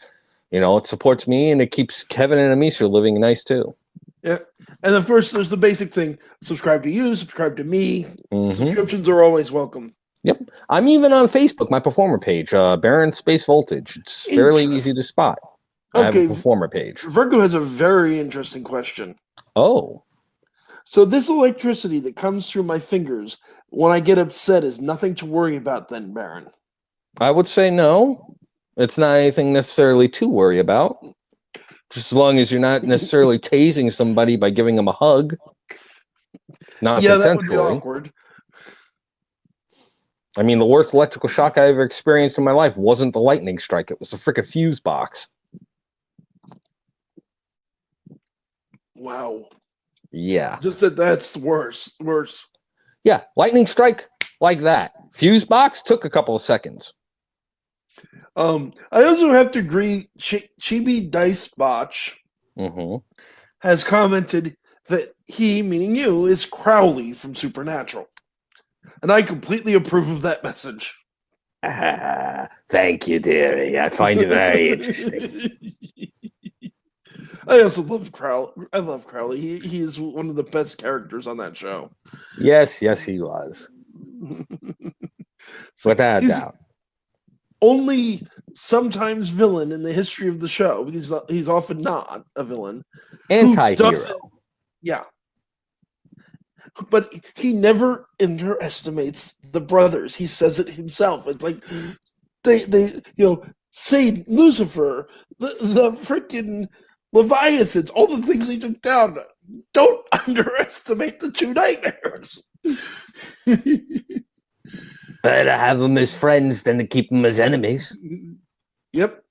It supports me and it keeps Kevin and Amisha living nice too. Yeah. And of course, there's the basic thing: subscribe to you, subscribe to me. Mm-hmm. Subscriptions are always welcome. Yep. I'm even on Facebook, my performer page, baronvvoltage. It's fairly easy to spot. I have a performer page. Virgo has a very interesting question. Oh. So this electricity that comes through my fingers when I get upset is nothing to worry about then, Baron? I would say no. It's not anything necessarily to worry about. Just as long as you're not necessarily tasing somebody by giving them a hug. Not yeah, consensually. That would be awkward. I mean, the worst electrical shock I ever experienced in my life wasn't the lightning strike. It was a frickin' fuse box. Wow. Yeah. Just that's worse. Yeah, lightning strike like that. Fuse box took a couple of seconds. I also have to agree, Chibi Dice Botch has commented that he, meaning you, is Crowley from Supernatural. And I completely approve of that message. Thank you, dearie. I find it very interesting. I also love Crowley. I love Crowley. He is one of the best characters on that show. Yes, he was. Without a doubt. Only sometimes villain in the history of the show, because he's often not a villain. Anti-hero. Yeah. But he never underestimates the brothers. He says it himself. It's like they Satan, Lucifer, the freaking Leviathans, all the things he took down. Don't underestimate the two nightmares. Better have them as friends than to keep them as enemies. Yep.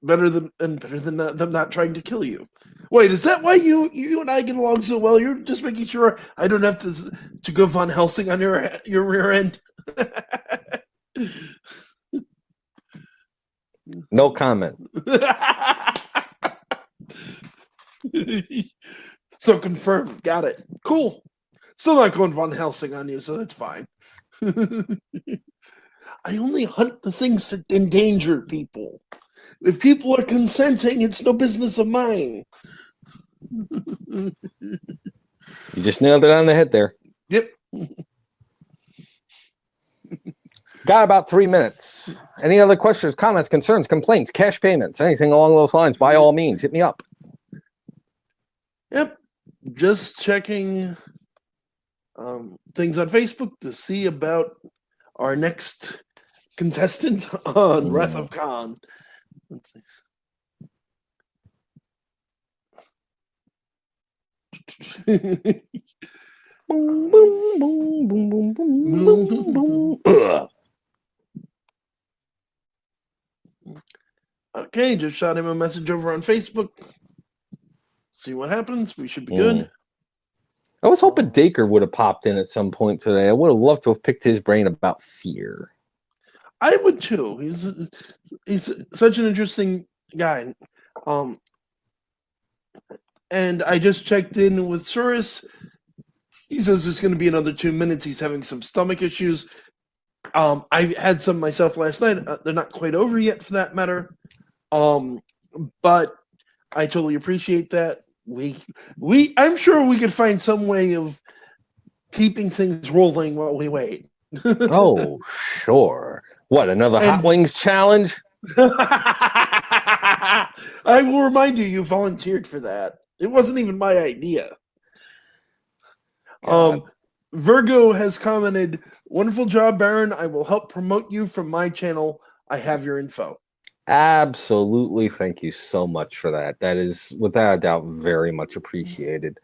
better than them not trying to kill you. Wait, is that why you and I get along so well? You're just making sure I don't have to go Von Helsing on your rear end. No comment. So confirmed. Got it. Cool. Still not going Von Helsing on you, so that's fine. I only hunt the things that endanger people. If people are consenting, it's no business of mine. You just nailed it on the head there. Yep. Got about 3 minutes. Any other questions, comments, concerns, complaints, cash payments, anything along those lines, by all means, hit me up. Yep. Just checking things on Facebook to see about our next contestant on Wrath of Khan. Let's see. Boom, boom, boom, boom, boom, boom, boom, boom. Okay, just shot him a message over on Facebook. See what happens. We should be good. I was hoping Dacre would have popped in at some point today. I would have loved to have picked his brain about fear. I would too. He's such an interesting guy. And I just checked in with Surus. He says it's going to be another 2 minutes. He's having some stomach issues. I had some myself last night. They're not quite over yet, for that matter. But I totally appreciate that. I'm sure we could find some way of keeping things rolling while we wait. Oh, sure. What, another Hot Wings challenge? I will remind you, you volunteered for that. It wasn't even my idea. Virgo has commented, "Wonderful job, Baron. I will help promote you from my channel. I have your info." Absolutely. Thank you so much for that. That is, without a doubt, very much appreciated.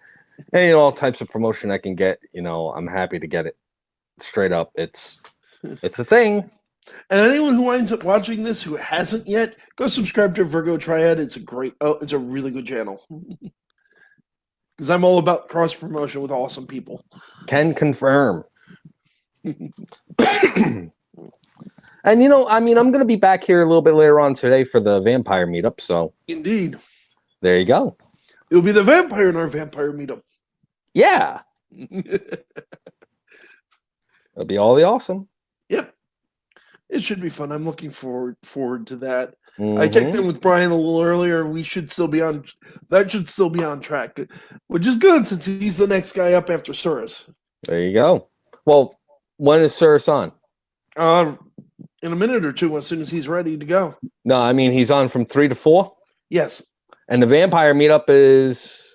And all types of promotion I can get, I'm happy to get it. Straight up, it's a thing. And anyone who winds up watching this who hasn't yet, go subscribe to Virgo Triad. It's a really good channel. Because I'm all about cross promotion with awesome people. Can confirm. And I'm going to be back here a little bit later on today for the vampire meetup. So Indeed. there you go. You'll be the vampire in our vampire meetup. Yeah. It'll be all the awesome. Yep. It should be fun. I'm looking forward to that. Mm-hmm. I checked in with Brian a little earlier. We should still be on. That should still be on track, which is good since he's the next guy up after Suris. There you go. Well, when is Suris on? In a minute or two, as soon as he's ready to go. No, I mean he's on from 3 to 4. Yes. And the vampire meetup is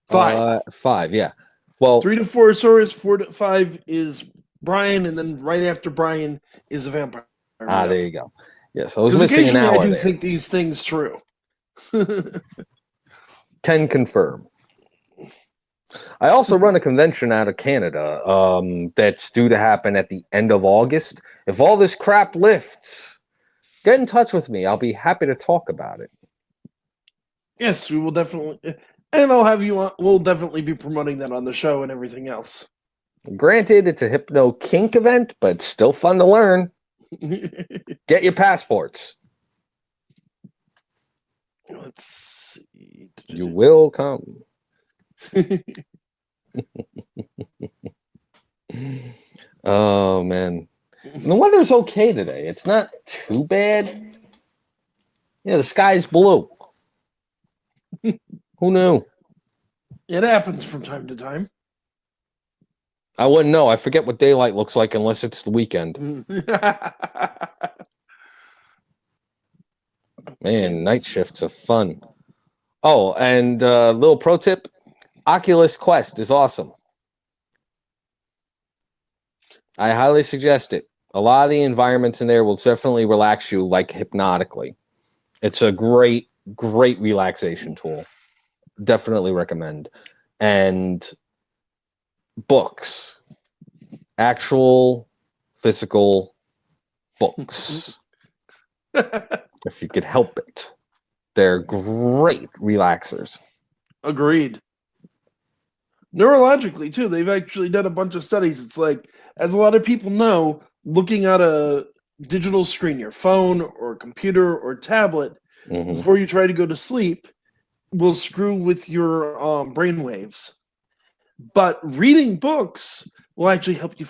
5. 5, yeah. Well, 3 to 4 is Suris, 4 to 5 is Brian, and then right after Brian is a vampire. There you go. Yes, I was missing an hour. I do think these things true. Can confirm. I also run a convention out of Canada that's due to happen at the end of August. If all this crap lifts, get in touch with me. I'll be happy to talk about it. Yes, we will definitely. And I'll have you on. We'll definitely be promoting that on the show and everything else. Granted, it's a hypno kink event, but still fun to learn. Get your passports. Let's see. You will come. Oh man, the weather's okay today. It's not too bad. Yeah, the sky's blue. Who knew? It happens from time to time. I wouldn't know. I forget what daylight looks like unless it's the weekend. Man, night shifts are fun. Oh, and little pro tip, Oculus Quest is awesome. I highly suggest it. A lot of the environments in there will definitely relax you like hypnotically. It's a great, great relaxation tool. Definitely recommend. And books. Actual physical books. If you could help it. They're great relaxers. Agreed. Neurologically, too, they've actually done a bunch of studies. It's like, as a lot of people know, looking at a digital screen, your phone or computer or tablet, before you try to go to sleep, will screw with your brain waves. But reading books will actually help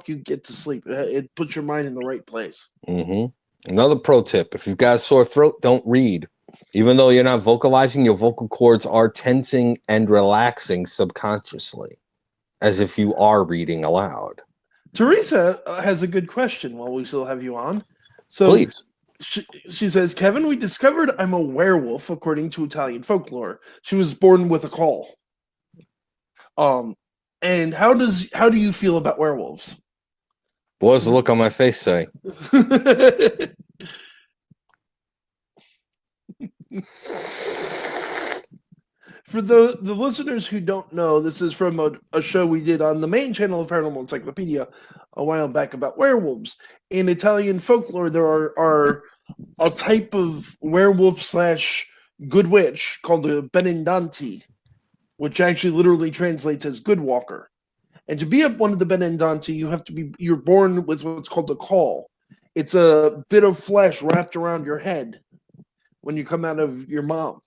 you get to sleep. It puts your mind in the right place. Another pro tip: if you've got a sore throat, don't read. Even though you're not vocalizing, your vocal cords are tensing and relaxing subconsciously, as if you are reading aloud. Teresa has a good question while we still have you on. So please. She says, Kevin, we discovered I'm a werewolf according to Italian folklore. She was born with a caul. And how do you feel about werewolves? What does the look on my face say? For the listeners who don't know, this is from a show we did on the main channel of Paranormal Encyclopedia a while back about werewolves. In Italian folklore, there are a type of werewolf / good witch called a benendanti, which actually literally translates as good walker. And to be one of the benendanti, you're born with what's called a caul. It's a bit of flesh wrapped around your head when you come out of your mom.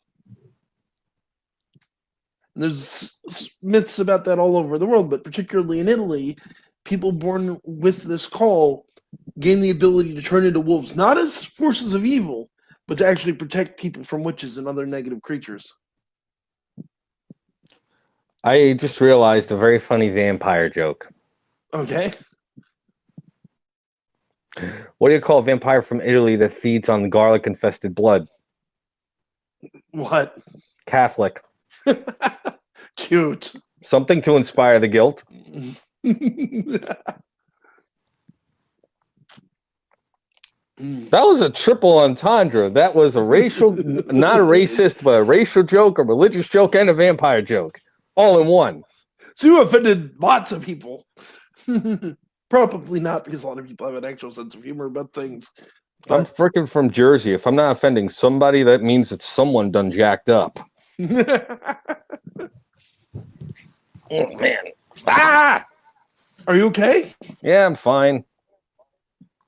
And there's myths about that all over the world, but particularly in Italy, people born with this caul gain the ability to turn into wolves, not as forces of evil, but to actually protect people from witches and other negative creatures. I just realized a very funny vampire joke. Okay. What do you call a vampire from Italy that feeds on garlic-infested blood? What? Catholic. Cute. Something to inspire the guilt. That was a triple entendre. That was a racial, not a racist, but a racial joke, a religious joke, and a vampire joke. All in one. So you offended lots of people. Probably not, because a lot of people have an actual sense of humor about things. But... I'm freaking from Jersey. If I'm not offending somebody, that means that someone done jacked up. Oh, man. Ah! Are you okay? Yeah, I'm fine.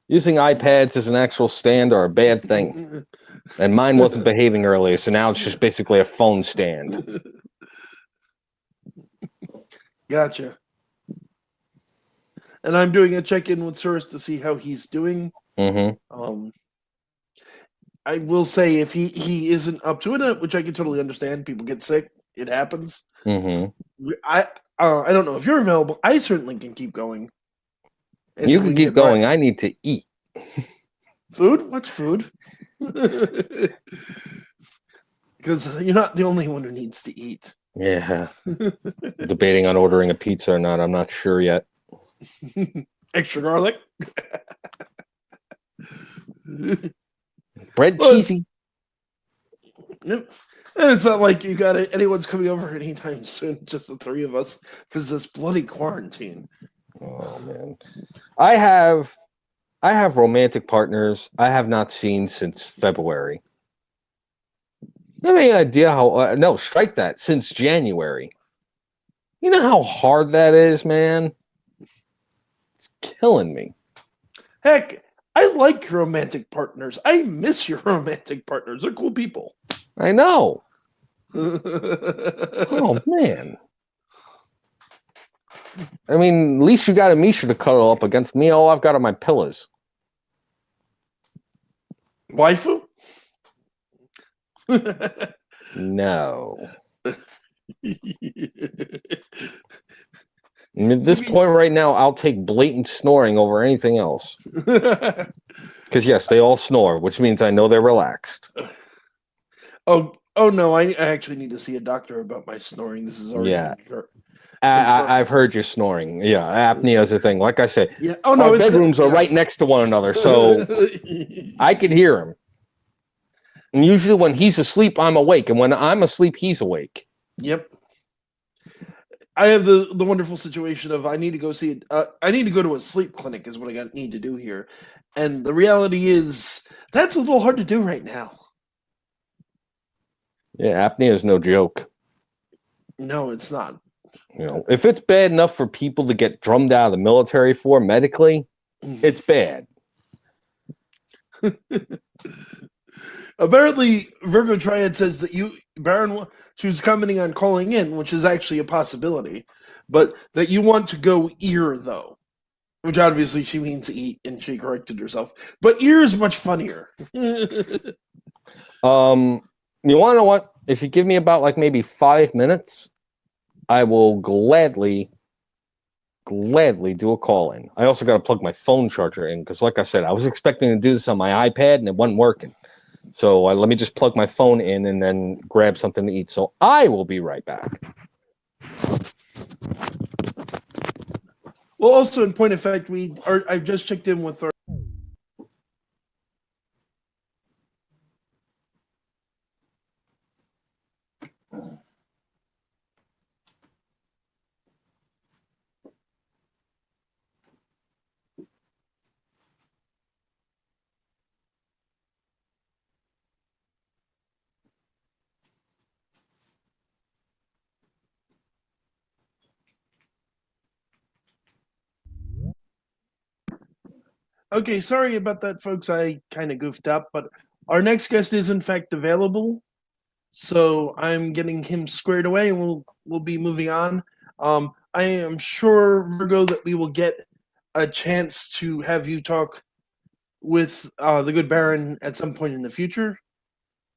Using iPads as an actual stand are a bad thing. And mine wasn't behaving earlier, so now it's just basically a phone stand. Gotcha. And I'm doing a check-in with Cyrus to see how he's doing. Mm-hmm. I will say if he isn't up to it, which I can totally understand, people get sick, it happens. Mm-hmm. I don't know if you're available. I certainly can keep going. You can keep going. I need to eat. Food? What's food? Because you're not the only one who needs to eat. Yeah. Debating on ordering a pizza or not. I'm not sure yet. Extra garlic? Bread cheesy. Yep. And it's not like you got anyone's coming over anytime soon, just the three of us, because this bloody quarantine. Oh man. I have romantic partners I have not seen since February. You have any idea how no, strike that, since January. You know how hard that is, man? It's killing me. Heck, I like romantic partners. I miss your romantic partners. They're cool people. I know. Oh man. I mean, at least you got a Misha to cuddle up against me. All I've got are my pillows. Waifu? No. At this point right now, I'll take blatant snoring over anything else. Because yes, they all snore, which means I know they're relaxed. Oh no! I actually need to see a doctor about my snoring. This is already I've heard you snoring. Yeah, apnea is a thing. Like I said, yeah. Oh no, our bedrooms are right next to one another, so I can hear him. And usually, when he's asleep, I'm awake, and when I'm asleep, he's awake. Yep. I have the wonderful situation of I need to go see I need to go to a sleep clinic is what I need to do here, and the reality is that's a little hard to do right now. Yeah, apnea is no joke. No, it's not. You know, if it's bad enough for people to get drummed out of the military for medically, it's bad. Apparently, Virgo Triad says that Baron, she was commenting on calling in, which is actually a possibility, but that you want to go ear, though, which obviously she means eat, and she corrected herself. But ear is much funnier. You want to know what? If you give me about like maybe 5 minutes, I will gladly do a call in. I also got to plug my phone charger in because, like I said, I was expecting to do this on my iPad and it wasn't working. So let me just plug my phone in and then grab something to eat. So I will be right back. Well, also in point of fact, I just checked in with our. Okay, sorry about that, folks. I kind of goofed up, but our next guest is in fact available, so I'm getting him squared away, and we'll be moving on. I am sure, Virgo, that we will get a chance to have you talk with the good Baron at some point in the future.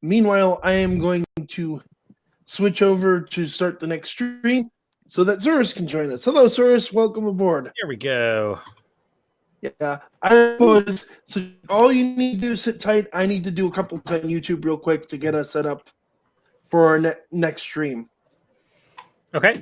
Meanwhile, I am going to switch over to start the next stream so that Zurus can join us. Hello, Zurus. Welcome aboard. Here we go. Yeah, I apologize. So all you need to do is sit tight. I need to do a couple things on YouTube real quick to get us set up for our next stream. Okay.